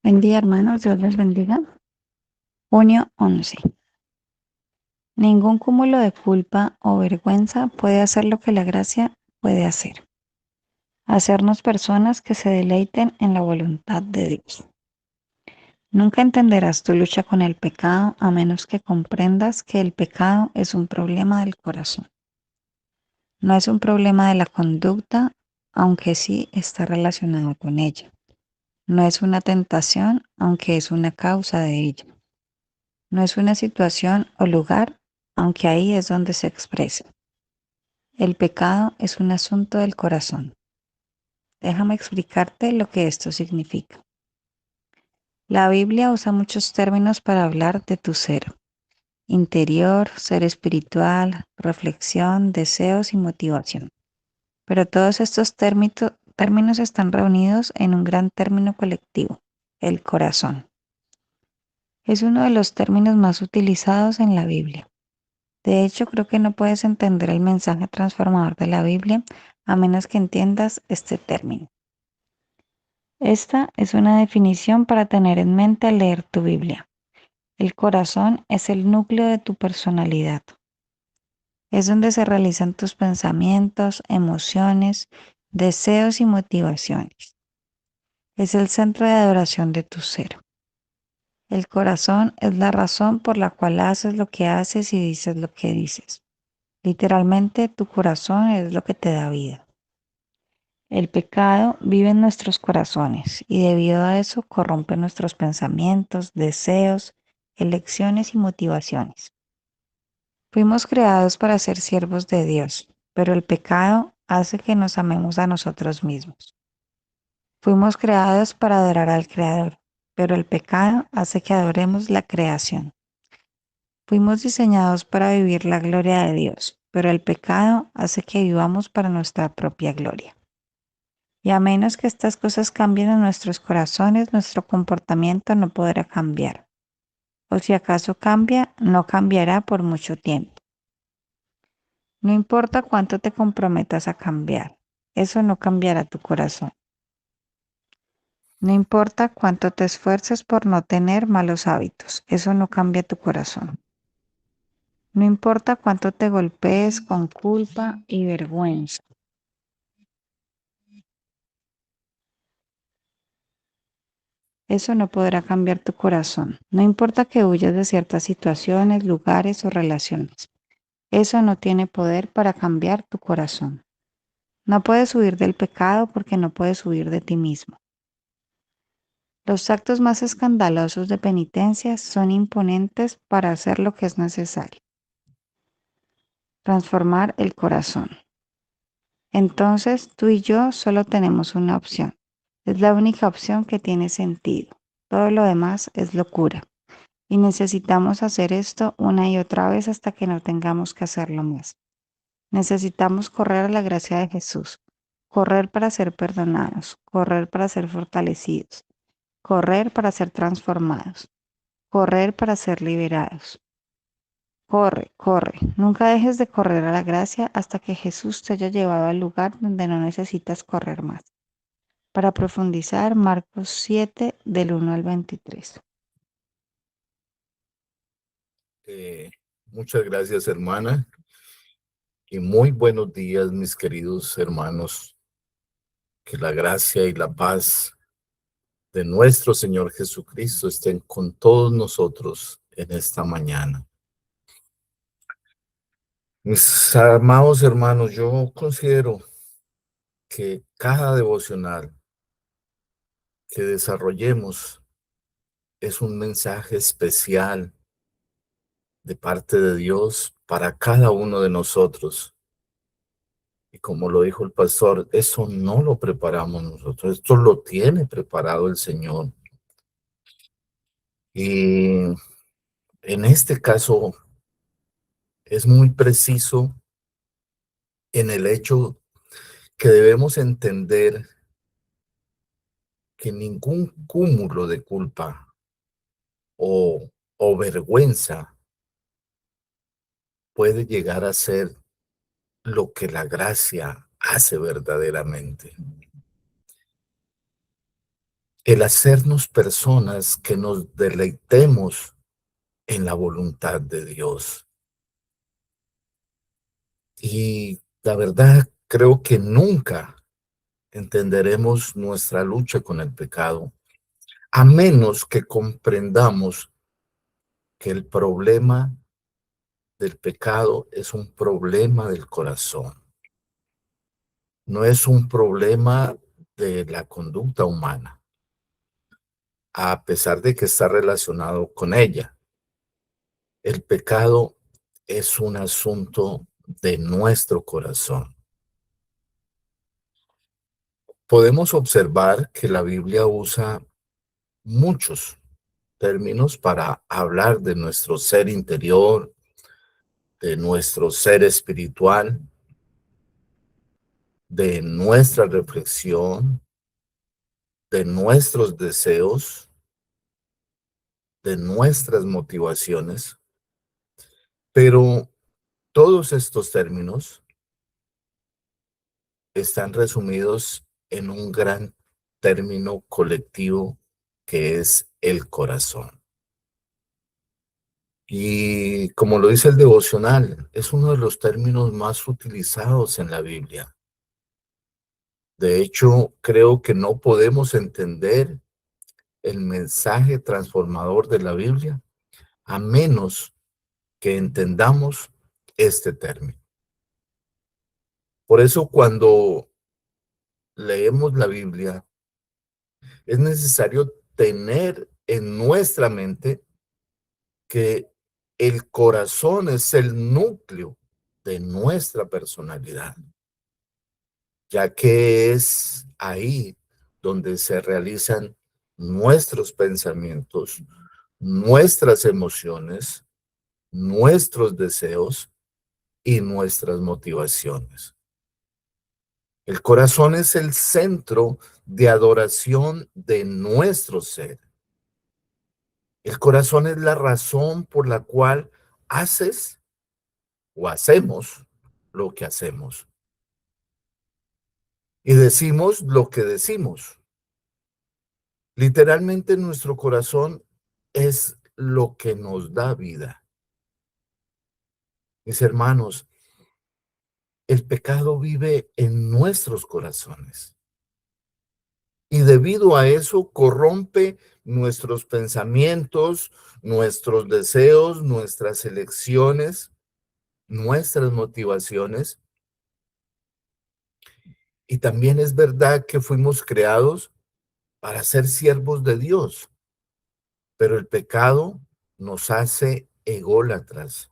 Buen día, hermanos. Dios les bendiga. Junio 11. Ningún cúmulo de culpa o vergüenza puede hacer lo que la gracia puede hacer. Hacernos personas que se deleiten en la voluntad de Dios. Nunca entenderás tu lucha con el pecado a menos que comprendas que el pecado es un problema del corazón. No es un problema de la conducta, aunque sí está relacionado con ella. No es una tentación, aunque es una causa de ella. No es una situación o lugar, aunque ahí es donde se expresa. El pecado es un asunto del corazón. Déjame explicarte lo que esto significa. La Biblia usa muchos términos para hablar de tu ser: interior, ser espiritual, reflexión, deseos y motivación. Pero todos estos términos están reunidos en un gran término colectivo: el corazón. Es uno de los términos más utilizados en la Biblia. De hecho, creo que no puedes entender el mensaje transformador de la Biblia a menos que entiendas este término. Esta es una definición para tener en mente al leer tu Biblia. El corazón es el núcleo de tu personalidad. Es donde se realizan tus pensamientos, emociones, deseos y motivaciones. Es el centro de adoración de tu ser. El corazón es la razón por la cual haces lo que haces y dices lo que dices. Literalmente, tu corazón es lo que te da vida. El pecado vive en nuestros corazones y debido a eso corrompe nuestros pensamientos, deseos, elecciones y motivaciones. Fuimos creados para ser siervos de Dios, pero el pecado hace que nos amemos a nosotros mismos. Fuimos creados para adorar al Creador, pero el pecado hace que adoremos la creación. Fuimos diseñados para vivir la gloria de Dios, pero el pecado hace que vivamos para nuestra propia gloria. Y a menos que estas cosas cambien en nuestros corazones, nuestro comportamiento no podrá cambiar. O si acaso cambia, no cambiará por mucho tiempo. No importa cuánto te comprometas a cambiar, eso no cambiará tu corazón. No importa cuánto te esfuerces por no tener malos hábitos, eso no cambia tu corazón. No importa cuánto te golpees con culpa y vergüenza, eso no podrá cambiar tu corazón. No importa que huyas de ciertas situaciones, lugares o relaciones, eso no tiene poder para cambiar tu corazón. No puedes huir del pecado porque no puedes huir de ti mismo. Los actos más escandalosos de penitencia son imponentes para hacer lo que es necesario: transformar el corazón. Entonces tú y yo solo tenemos una opción. Es la única opción que tiene sentido. Todo lo demás es locura. Y necesitamos hacer esto una y otra vez hasta que no tengamos que hacerlo más. Necesitamos correr a la gracia de Jesús, correr para ser perdonados, correr para ser fortalecidos, correr para ser transformados, correr para ser liberados. Corre, corre. Nunca dejes de correr a la gracia hasta que Jesús te haya llevado al lugar donde no necesitas correr más. Para profundizar, Marcos 7, del 1 al 23. Eh, Muchas gracias, hermana, y muy buenos días, mis queridos hermanos. Que la gracia y la paz de nuestro Señor Jesucristo estén con todos nosotros en esta mañana. Mis amados hermanos, yo considero que cada devocional que desarrollemos es un mensaje especial de parte de Dios para cada uno de nosotros. Y como lo dijo el pastor, eso no lo preparamos nosotros, esto lo tiene preparado el Señor. Y en este caso es muy preciso en el hecho que debemos entender que ningún cúmulo de culpa o vergüenza puede llegar a ser lo que la gracia hace verdaderamente. el hacernos personas que nos deleitemos en la voluntad de Dios. Y la verdad, creo que nunca entenderemos nuestra lucha con el pecado, a menos que comprendamos que el problema del pecado es un problema del corazón, no es un problema de la conducta humana, a pesar de que está relacionado con ella. El pecado es un asunto de nuestro corazón. Podemos observar que la Biblia usa muchos términos para hablar de nuestro ser interior, de nuestro ser espiritual, de nuestra reflexión, de nuestros deseos, de nuestras motivaciones, pero todos estos términos están resumidos en un gran término colectivo que es el corazón. Y como lo dice el devocional, es uno de los términos más utilizados en la Biblia. De hecho, creo que no podemos entender el mensaje transformador de la Biblia a menos que entendamos este término. Por eso cuando leemos la Biblia, es necesario tener en nuestra mente que el corazón es el núcleo de nuestra personalidad, ya que es ahí donde se realizan nuestros pensamientos, nuestras emociones, nuestros deseos y nuestras motivaciones. El corazón es el centro de adoración de nuestro ser. El corazón es la razón por la cual haces o hacemos lo que hacemos. Y decimos lo que decimos. Literalmente nuestro corazón es lo que nos da vida. Mis hermanos, el pecado vive en nuestros corazones. Y debido a eso corrompe nuestros pensamientos, nuestros deseos, nuestras elecciones, nuestras motivaciones. Y también es verdad que fuimos creados para ser siervos de Dios, pero el pecado nos hace ególatras,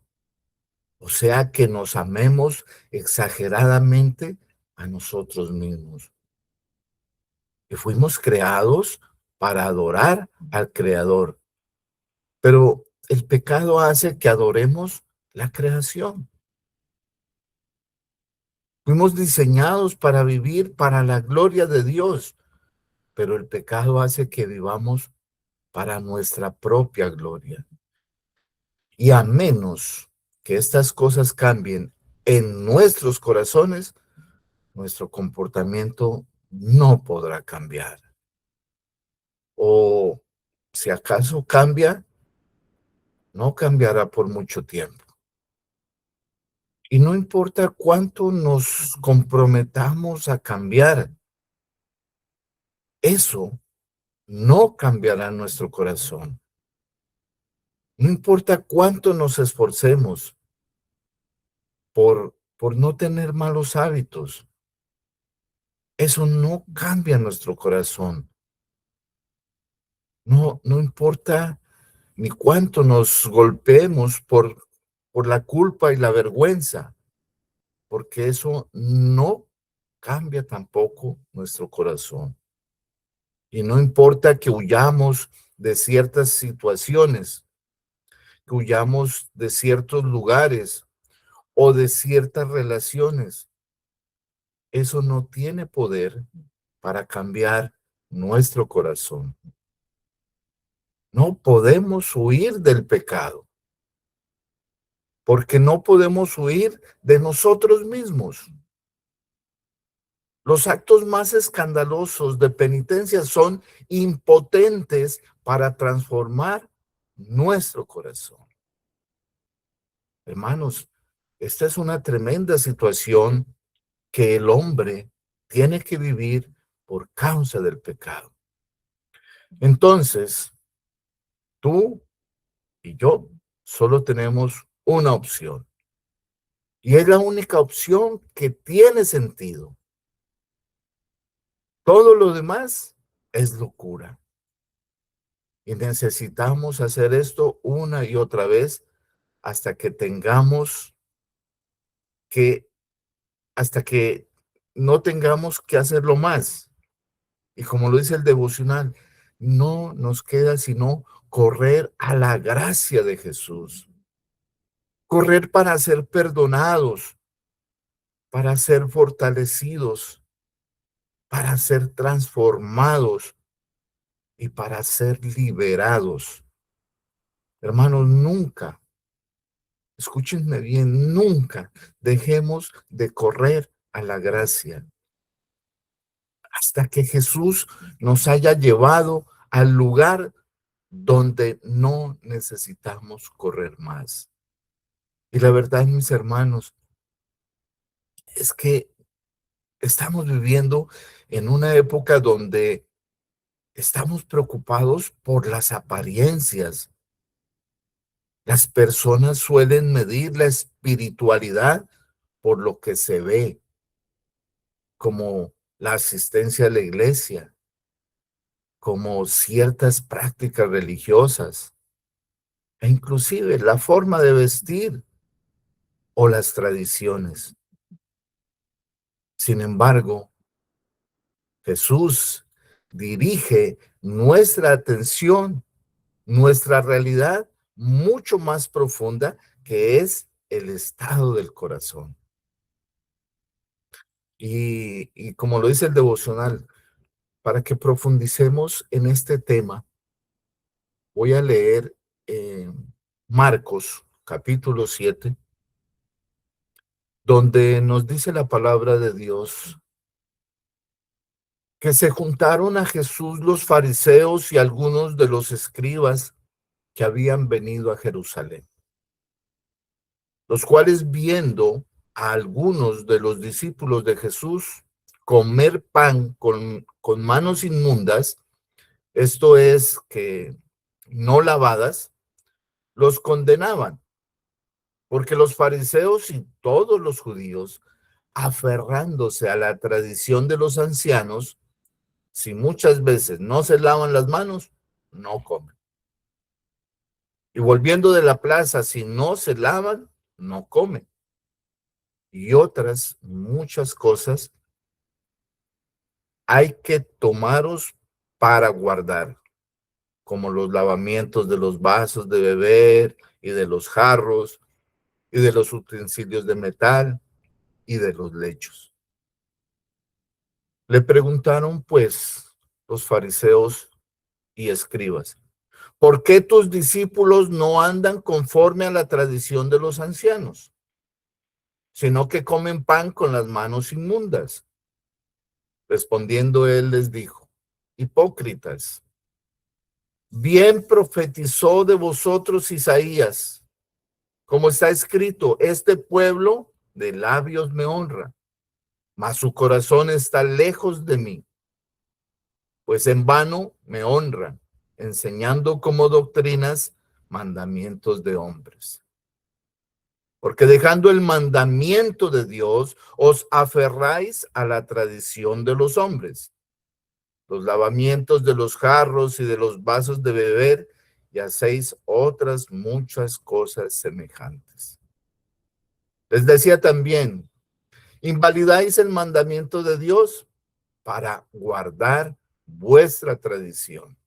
o sea que nos amemos exageradamente a nosotros mismos. Y fuimos creados para adorar al Creador, pero el pecado hace que adoremos la creación. Fuimos diseñados para vivir para la gloria de Dios, pero el pecado hace que vivamos para nuestra propia gloria. Y a menos que estas cosas cambien en nuestros corazones, nuestro comportamiento no podrá cambiar. O si acaso cambia, no cambiará por mucho tiempo. Y no importa cuánto nos comprometamos a cambiar, eso no cambiará nuestro corazón. No importa cuánto nos esforcemos por no tener malos hábitos, eso no cambia nuestro corazón. No importa ni cuánto nos golpeemos por la culpa y la vergüenza, porque eso no cambia tampoco nuestro corazón. Y no importa que huyamos de ciertas situaciones, que huyamos de ciertos lugares o de ciertas relaciones, eso no tiene poder para cambiar nuestro corazón. No podemos huir del pecado, porque no podemos huir de nosotros mismos. Los actos más escandalosos de penitencia son impotentes para transformar nuestro corazón. Hermanos, esta es una tremenda situación que el hombre tiene que vivir por causa del pecado. Entonces, tú y yo solo tenemos una opción. Y es la única opción que tiene sentido. Todo lo demás es locura. Y necesitamos hacer esto una y otra vez hasta que tengamos que, hasta que no tengamos que hacerlo más. Y como lo dice el devocional, no nos queda sino correr a la gracia de Jesús. Correr para ser perdonados, para ser fortalecidos, para ser transformados y para ser liberados. Hermanos, nunca, escúchenme bien, nunca dejemos de correr a la gracia hasta que Jesús nos haya llevado al lugar donde no necesitamos correr más. Y la verdad, mis hermanos, es que estamos viviendo en una época donde estamos preocupados por las apariencias. Las personas suelen medir la espiritualidad por lo que se ve, como la asistencia a la iglesia, como ciertas prácticas religiosas, e inclusive la forma de vestir o las tradiciones. Sin embargo, Jesús dirige nuestra atención, nuestra realidad mucho más profunda, que es el estado del corazón. Y como lo dice el devocional, para que profundicemos en este tema, voy a leer Marcos capítulo 7, donde nos dice la palabra de Dios que se juntaron a Jesús los fariseos y algunos de los escribas que habían venido a Jerusalén, los cuales viendo a algunos de los discípulos de Jesús comer pan con manos inmundas, esto es que no lavadas, los condenaban, porque los fariseos y todos los judíos, aferrándose a la tradición de los ancianos, si muchas veces no se lavan las manos, no comen. Y volviendo de la plaza, si no se lavan, no comen. Y otras muchas cosas hay que tomaros para guardar, como los lavamientos de los vasos de beber y de los jarros y de los utensilios de metal y de los lechos. Le preguntaron pues los fariseos y escribas: ¿por qué tus discípulos no andan conforme a la tradición de los ancianos, sino que comen pan con las manos inmundas? Respondiendo él les dijo: hipócritas, bien profetizó de vosotros Isaías, como está escrito: este pueblo de labios me honra, mas su corazón está lejos de mí, pues en vano me honran, enseñando como doctrinas mandamientos de hombres. Porque dejando el mandamiento de Dios, os aferráis a la tradición de los hombres, los lavamientos de los jarros y de los vasos de beber, y hacéis otras muchas cosas semejantes. Les decía también: invalidáis el mandamiento de Dios para guardar vuestra tradición,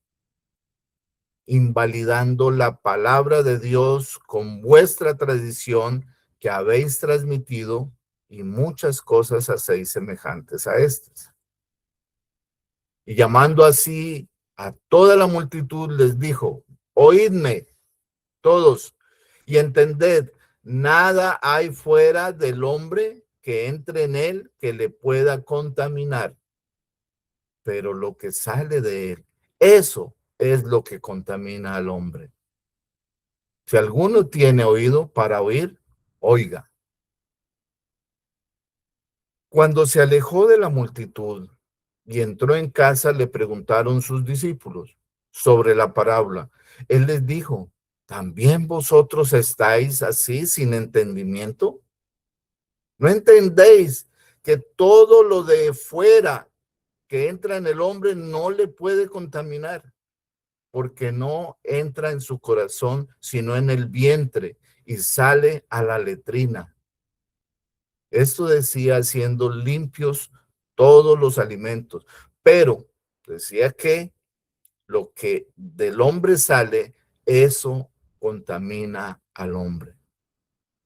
invalidando la palabra de Dios con vuestra tradición que habéis transmitido, y muchas cosas hacéis semejantes a estas. Y llamando así a toda la multitud, les dijo: oídme todos y entended, nada hay fuera del hombre que entre en él que le pueda contaminar, pero lo que sale de él, eso es lo que contamina al hombre. Si alguno tiene oído para oír, oiga. Cuando se alejó de la multitud y entró en casa, le preguntaron sus discípulos sobre la parábola. Él les dijo, ¿también vosotros estáis así sin entendimiento? ¿No entendéis que todo lo de fuera que entra en el hombre no le puede contaminar? Porque no entra en su corazón, sino en el vientre y sale a la letrina. Esto decía siendo limpios todos los alimentos, pero decía que lo que del hombre sale, eso contamina al hombre.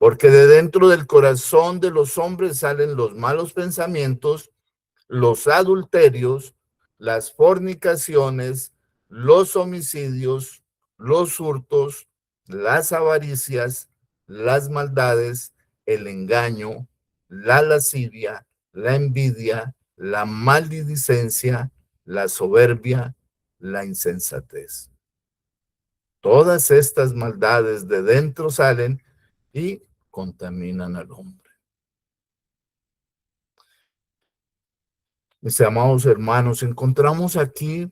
Porque de dentro del corazón de los hombres salen los malos pensamientos, los adulterios, las fornicaciones, los homicidios, los hurtos, las avaricias, las maldades, el engaño, la lascivia, la envidia, la maledicencia, la soberbia, la insensatez. Todas estas maldades de dentro salen y contaminan al hombre. Mis amados hermanos, encontramos aquí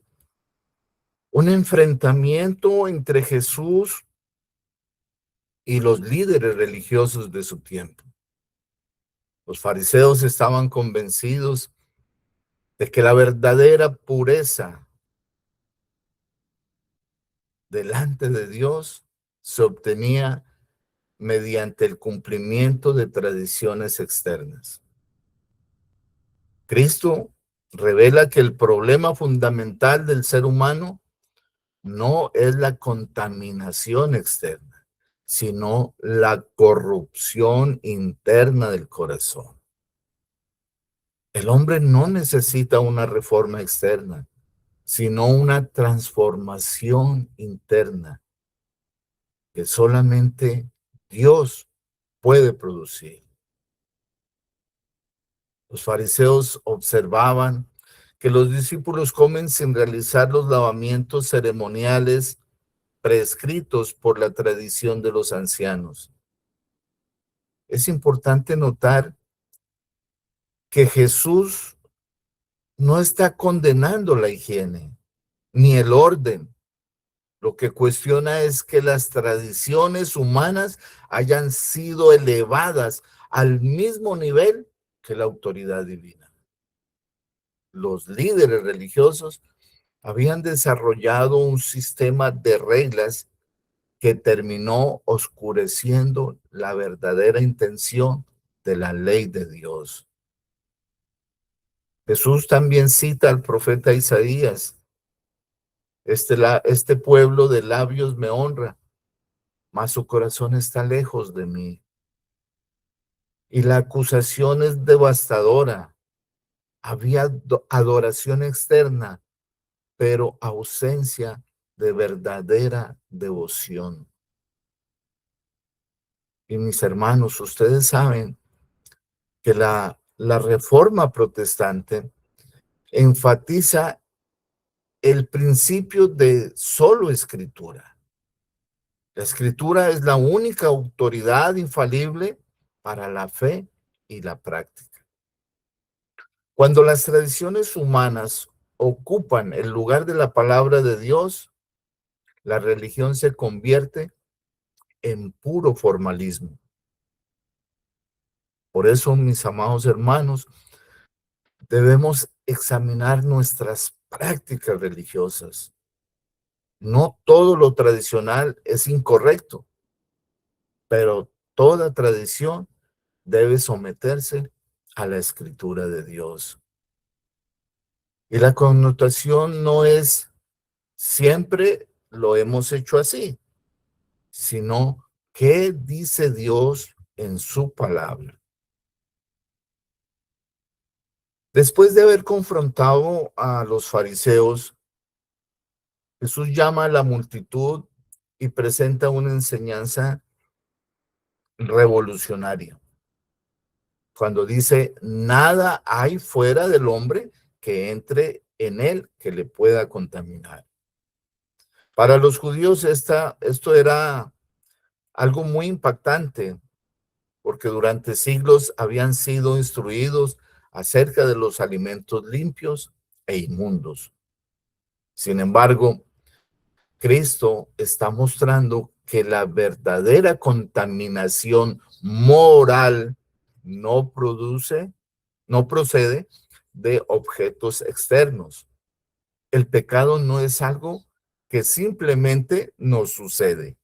un enfrentamiento entre Jesús y los líderes religiosos de su tiempo. Los fariseos estaban convencidos de que la verdadera pureza delante de Dios se obtenía mediante el cumplimiento de tradiciones externas. Cristo revela que el problema fundamental del ser humano no es la contaminación externa, sino la corrupción interna del corazón. El hombre no necesita una reforma externa, sino una transformación interna que solamente Dios puede producir. Los fariseos observaban que los discípulos comen sin realizar los lavamientos ceremoniales prescritos por la tradición de los ancianos. Es importante notar que Jesús no está condenando la higiene ni el orden. Lo que cuestiona es que las tradiciones humanas hayan sido elevadas al mismo nivel que la autoridad divina. Los líderes religiosos habían desarrollado un sistema de reglas que terminó oscureciendo la verdadera intención de la ley de Dios. Jesús también cita al profeta Isaías, este pueblo de labios me honra, mas su corazón está lejos de mí. Y la acusación es devastadora. Había adoración externa, pero ausencia de verdadera devoción. Y mis hermanos, ustedes saben que la reforma protestante enfatiza el principio de solo escritura. La escritura es la única autoridad infalible para la fe y la práctica. Cuando las tradiciones humanas ocupan el lugar de la palabra de Dios, la religión se convierte en puro formalismo. Por eso, mis amados hermanos, debemos examinar nuestras prácticas religiosas. No todo lo tradicional es incorrecto, pero toda tradición debe someterse a la escritura de Dios. Y la connotación no es siempre lo hemos hecho así, sino qué dice Dios en su palabra. Después de haber confrontado a los fariseos, Jesús llama a la multitud y presenta una enseñanza revolucionaria. cuando dice, nada hay fuera del hombre que entre en él que le pueda contaminar. Para los judíos esto era algo muy impactante, porque durante siglos habían sido instruidos acerca de los alimentos limpios e inmundos. Sin embargo, Cristo está mostrando que la verdadera contaminación moral no produce, no procede de objetos externos. El pecado no es algo que simplemente nos sucede.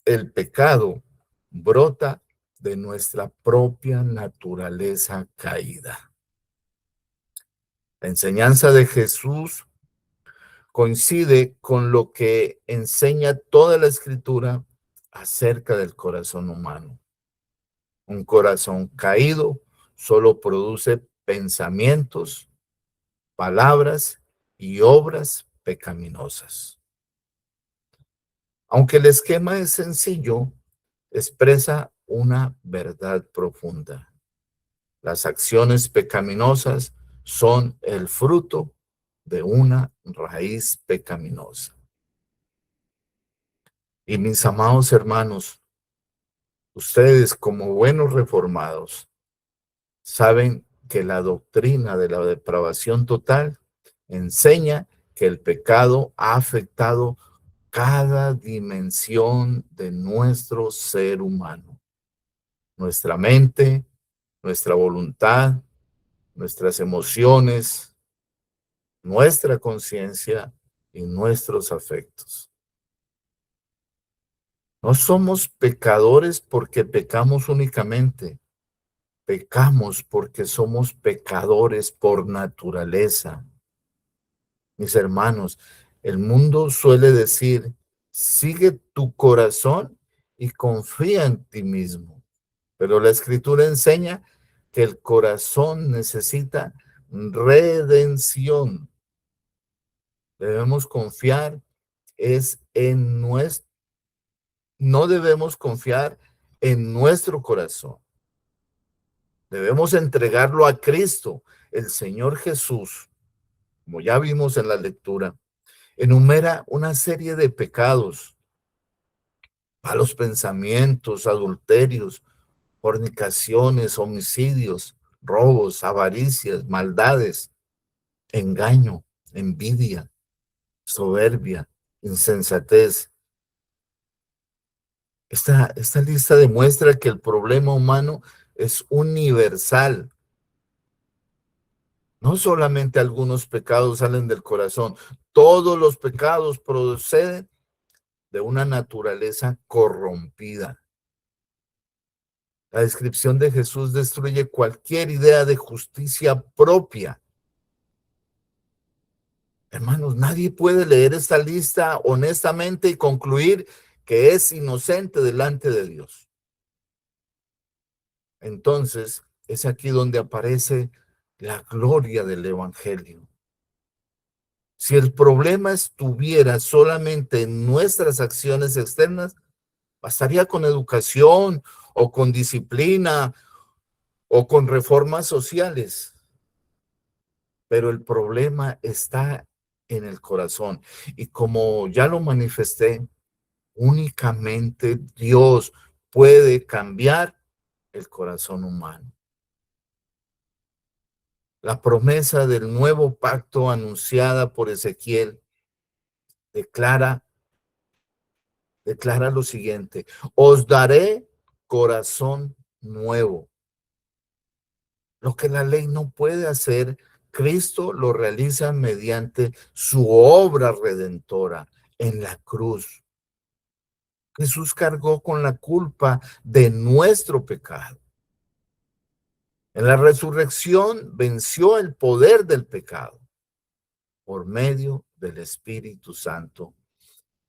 El pecado brota de nuestra propia naturaleza caída. La enseñanza de Jesús coincide con lo que enseña toda la Escritura acerca del corazón humano. Un corazón caído solo produce pensamientos, palabras y obras pecaminosas. Aunque el esquema es sencillo, expresa una verdad profunda. Las acciones pecaminosas son el fruto de una raíz pecaminosa. Y mis amados hermanos, ustedes como buenos reformados saben que la doctrina de la depravación total enseña que el pecado ha afectado cada dimensión de nuestro ser humano, nuestra mente, nuestra voluntad, nuestras emociones, nuestra conciencia y nuestros afectos. No somos pecadores porque pecamos únicamente, pecamos porque somos pecadores por naturaleza. Mis hermanos, el mundo suele decir, sigue tu corazón y confía en ti mismo. Pero la Escritura enseña que el corazón necesita redención. Debemos confiar es en nuestro, no debemos confiar en nuestro corazón. Debemos entregarlo a Cristo. El Señor Jesús, como ya vimos en la lectura, enumera una serie de pecados, malos pensamientos, adulterios, fornicaciones, homicidios, robos, avaricias, maldades, engaño, envidia, soberbia, insensatez. Esta lista demuestra que el problema humano es universal. No solamente algunos pecados salen del corazón, todos los pecados proceden de una naturaleza corrompida. La descripción de Jesús destruye cualquier idea de justicia propia. Hermanos, nadie puede leer esta lista honestamente y concluir que es inocente delante de Dios. Entonces, es aquí donde aparece la gloria del Evangelio. Si el problema estuviera solamente en nuestras acciones externas, bastaría con educación o con disciplina o con reformas sociales. Pero el problema está en el corazón. Y como ya lo manifesté, únicamente Dios puede cambiar el corazón humano. La promesa del nuevo pacto anunciada por Ezequiel declara lo siguiente: os daré corazón nuevo. Lo que la ley no puede hacer, Cristo lo realiza mediante su obra redentora en la cruz. Jesús cargó con la culpa de nuestro pecado. En la resurrección venció el poder del pecado por medio del Espíritu Santo.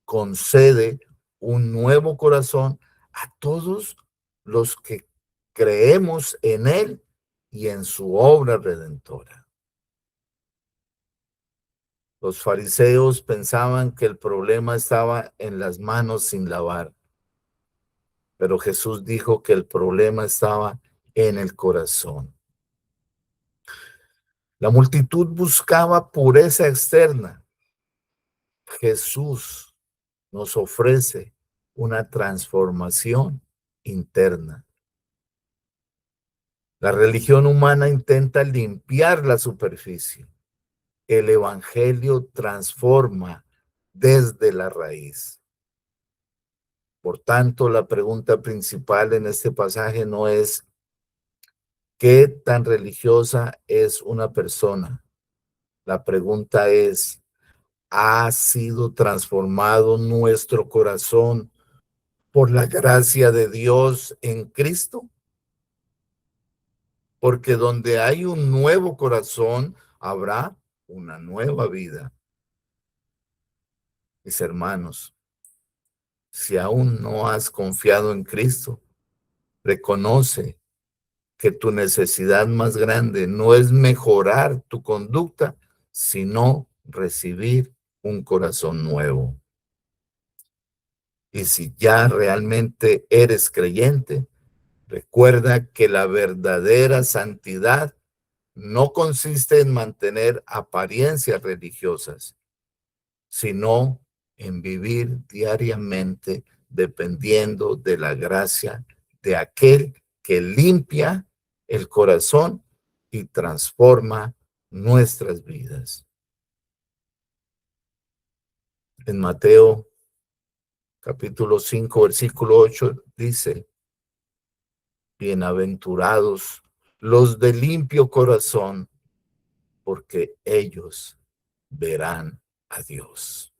Concede un nuevo corazón a todos los que creemos en Él y en su obra redentora. Los fariseos pensaban que el problema estaba en las manos sin lavar, pero Jesús dijo que el problema estaba en el corazón. La multitud buscaba pureza externa. Jesús nos ofrece una transformación interna. La religión humana intenta limpiar la superficie. El evangelio transforma desde la raíz. Por tanto, la pregunta principal en este pasaje no es ¿qué tan religiosa es una persona? La pregunta es, ¿ha sido transformado nuestro corazón por la gracia de Dios en Cristo? Porque donde hay un nuevo corazón, habrá una nueva vida. Mis hermanos, si aún no has confiado en Cristo, reconoce que tu necesidad más grande no es mejorar tu conducta, sino recibir un corazón nuevo. Y si ya realmente eres creyente, recuerda que la verdadera santidad no consiste en mantener apariencias religiosas, sino en vivir diariamente dependiendo de la gracia de aquel que limpia el corazón y transforma nuestras vidas. En Mateo capítulo 5, versículo 8 dice, bienaventurados los de limpio corazón, porque ellos verán a Dios.